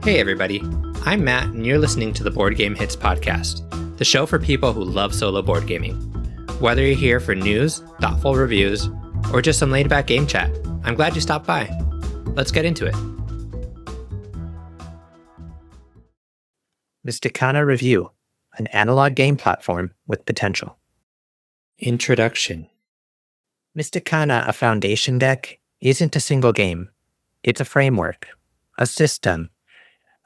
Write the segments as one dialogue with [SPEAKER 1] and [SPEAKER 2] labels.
[SPEAKER 1] Hey everybody, I'm Matt and you're listening to the Board Game Hits podcast, the show for people who love solo board gaming. Whether you're here for news, thoughtful reviews, or just some laid-back game chat, I'm glad you stopped by. Let's get into it.
[SPEAKER 2] Mysticana Review, an analog game platform with potential.
[SPEAKER 1] Introduction.
[SPEAKER 2] Mysticana, a foundation deck, isn't a single game. It's a framework, a system,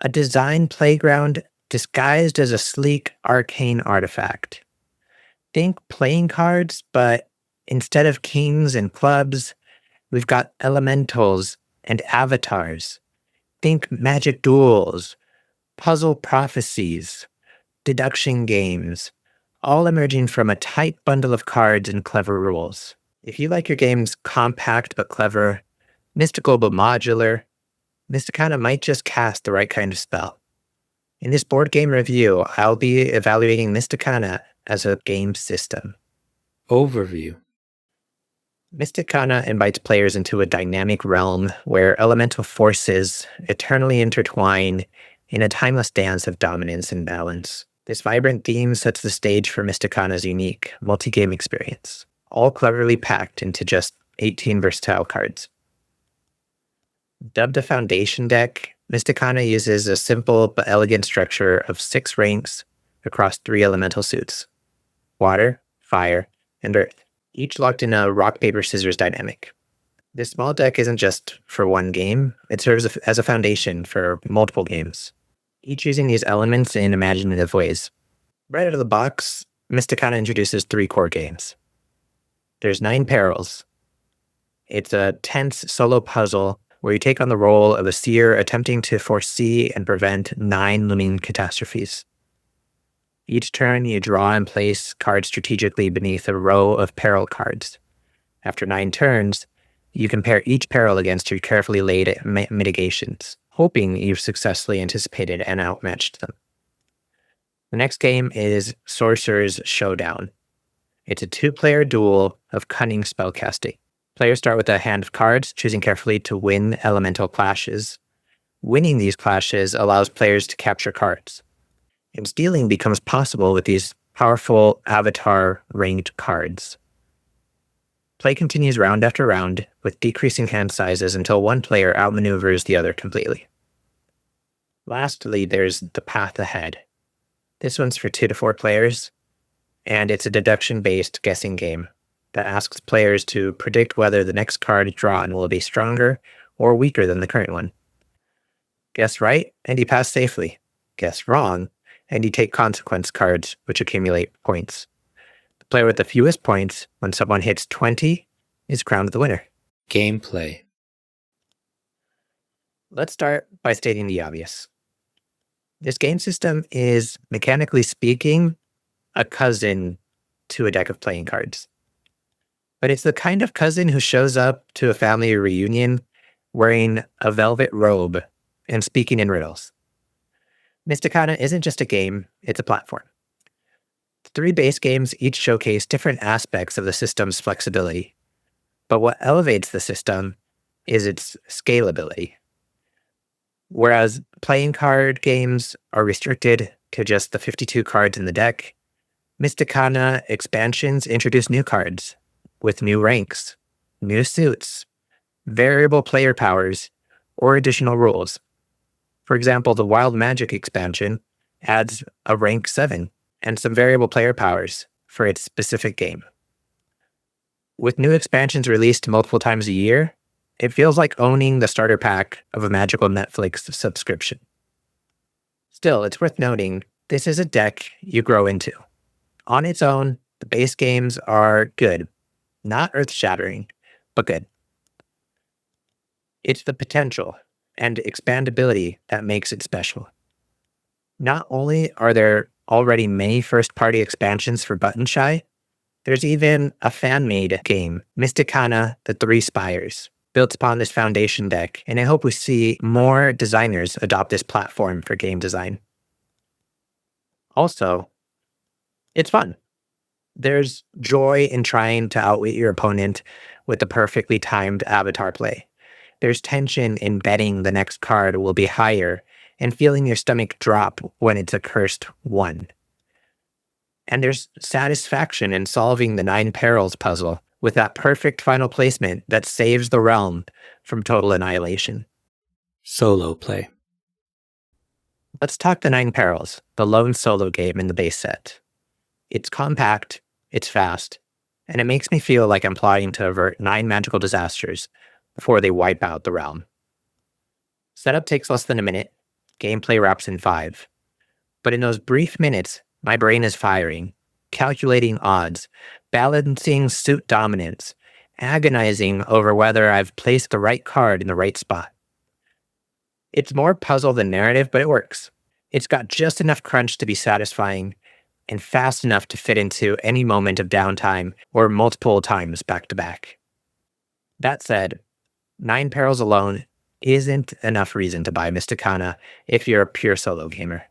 [SPEAKER 2] a design playground disguised as a sleek, arcane artifact. Think playing cards, but instead of kings and clubs, we've got elementals and avatars. Think magic duels, puzzle prophecies, deduction games, all emerging from a tight bundle of cards and clever rules. If you like your games compact but clever, mystical but modular, Mysticana might just cast the right kind of spell. In this board game review, I'll be evaluating Mysticana as a game system.
[SPEAKER 1] Overview.
[SPEAKER 2] Mysticana invites players into a dynamic realm where elemental forces eternally intertwine in a timeless dance of dominance and balance. This vibrant theme sets the stage for Mysticana's unique multi-game experience, all cleverly packed into just 18 versatile cards. Dubbed a foundation deck, Mysticana uses a simple but elegant structure of 6 ranks across 3 elemental suits: water, fire, and earth, each locked in a rock, paper, scissors dynamic. This small deck isn't just for one game, it serves as a foundation for multiple games, each using these elements in imaginative ways. Right out of the box, Mysticana introduces 3 core games. There's 9 Perils. It's a tense solo puzzle where you take on the role of a seer attempting to foresee and prevent 9 looming catastrophes. Each turn, you draw and place cards strategically beneath a row of peril cards. After 9 turns, you compare each peril against your carefully laid mitigations, hoping you've successfully anticipated and outmatched them. The next game is Sorcerer's Showdown. It's a 2-player duel of cunning spellcasting. Players start with a hand of cards, choosing carefully to win elemental clashes. Winning these clashes allows players to capture cards, and stealing becomes possible with these powerful avatar ranked cards. Play continues round after round, with decreasing hand sizes until one player outmaneuvers the other completely. Lastly, there's The Path Ahead. This one's for 2 to 4 players, and it's a deduction-based guessing game that asks players to predict whether the next card drawn will be stronger or weaker than the current one. Guess right, and you pass safely. Guess wrong, and you take consequence cards, which accumulate points. The player with the fewest points, when someone hits 20, is crowned the winner.
[SPEAKER 1] Gameplay.
[SPEAKER 2] Let's start by stating the obvious. This game system is, mechanically speaking, a cousin to a deck of playing cards. But it's the kind of cousin who shows up to a family reunion wearing a velvet robe and speaking in riddles. Mysticana isn't just a game, it's a platform. The 3 base games each showcase different aspects of the system's flexibility, but what elevates the system is its scalability. Whereas playing card games are restricted to just the 52 cards in the deck, Mysticana expansions introduce new cards with new ranks, new suits, variable player powers, or additional rules. For example, the Wild Magic expansion adds a rank 7 and some variable player powers for its specific game. With new expansions released multiple times a year, it feels like owning the starter pack of a magical Netflix subscription. Still, it's worth noting, this is a deck you grow into. On its own, the base games are good. Not earth-shattering, but good. It's the potential and expandability that makes it special. Not only are there already many first-party expansions for Button Shy, there's even a fan-made game, Mysticana: The 3 Spires, built upon this foundation deck, and I hope we see more designers adopt this platform for game design. Also, it's fun. There's joy in trying to outwit your opponent with the perfectly timed avatar play. There's tension in betting the next card will be higher and feeling your stomach drop when it's a cursed 1. And there's satisfaction in solving the 9 perils puzzle with that perfect final placement that saves the realm from total annihilation.
[SPEAKER 1] Solo play.
[SPEAKER 2] Let's talk the 9 perils, the lone solo game in the base set. It's compact, it's fast, and it makes me feel like I'm plotting to avert 9 magical disasters before they wipe out the realm. Setup takes less than a minute, gameplay wraps in 5. But in those brief minutes, my brain is firing, calculating odds, balancing suit dominance, agonizing over whether I've placed the right card in the right spot. It's more puzzle than narrative, but it works. It's got just enough crunch to be satisfying and fast enough to fit into any moment of downtime or multiple times back to back. That said, 9 perils alone isn't enough reason to buy Mysticana if you're a pure solo gamer.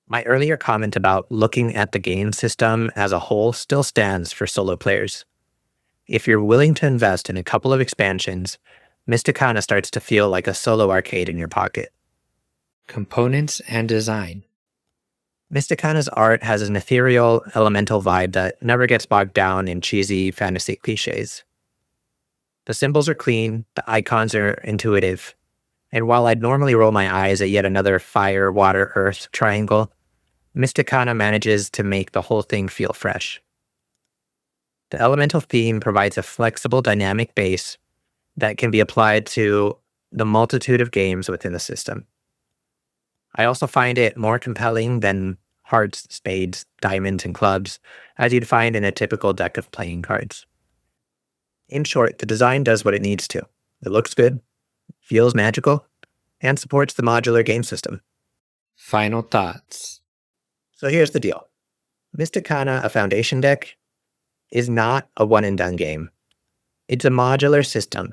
[SPEAKER 2] My earlier comment about looking at the game system as a whole still stands for solo players. If you're willing to invest in a couple of expansions, Mysticana starts to feel like a solo arcade in your pocket.
[SPEAKER 1] Components and design.
[SPEAKER 2] Mysticana's art has an ethereal, elemental vibe that never gets bogged down in cheesy fantasy cliches. The symbols are clean, the icons are intuitive, and while I'd normally roll my eyes at yet another fire, water, earth triangle, Mysticana manages to make the whole thing feel fresh. The elemental theme provides a flexible, dynamic base that can be applied to the multitude of games within the system. I also find it more compelling than hearts, spades, diamonds, and clubs, as you'd find in a typical deck of playing cards. In short, the design does what it needs to. It looks good, feels magical, and supports the modular game system.
[SPEAKER 1] Final thoughts.
[SPEAKER 2] So here's the deal. Mysticana, a foundation deck, is not a one-and-done game. It's a modular system,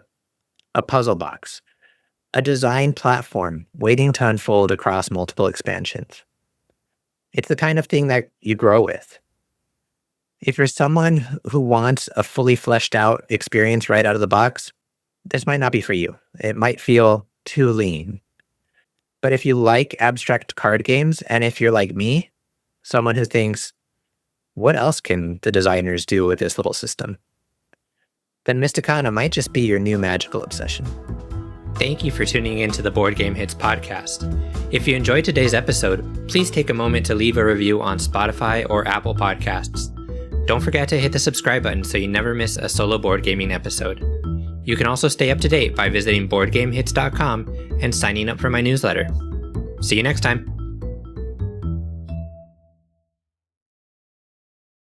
[SPEAKER 2] a puzzle box, a design platform waiting to unfold across multiple expansions. It's the kind of thing that you grow with. If you're someone who wants a fully fleshed out experience right out of the box, this might not be for you. It might feel too lean. But if you like abstract card games, and if you're like me, someone who thinks, what else can the designers do with this little system? Then Mysticana might just be your new magical obsession.
[SPEAKER 1] Thank you for tuning in to the Board Game Hits podcast. If you enjoyed today's episode, please take a moment to leave a review on Spotify or Apple Podcasts. Don't forget to hit the subscribe button so you never miss a solo board gaming episode. You can also stay up to date by visiting BoardGameHits.com and signing up for my newsletter. See you next time.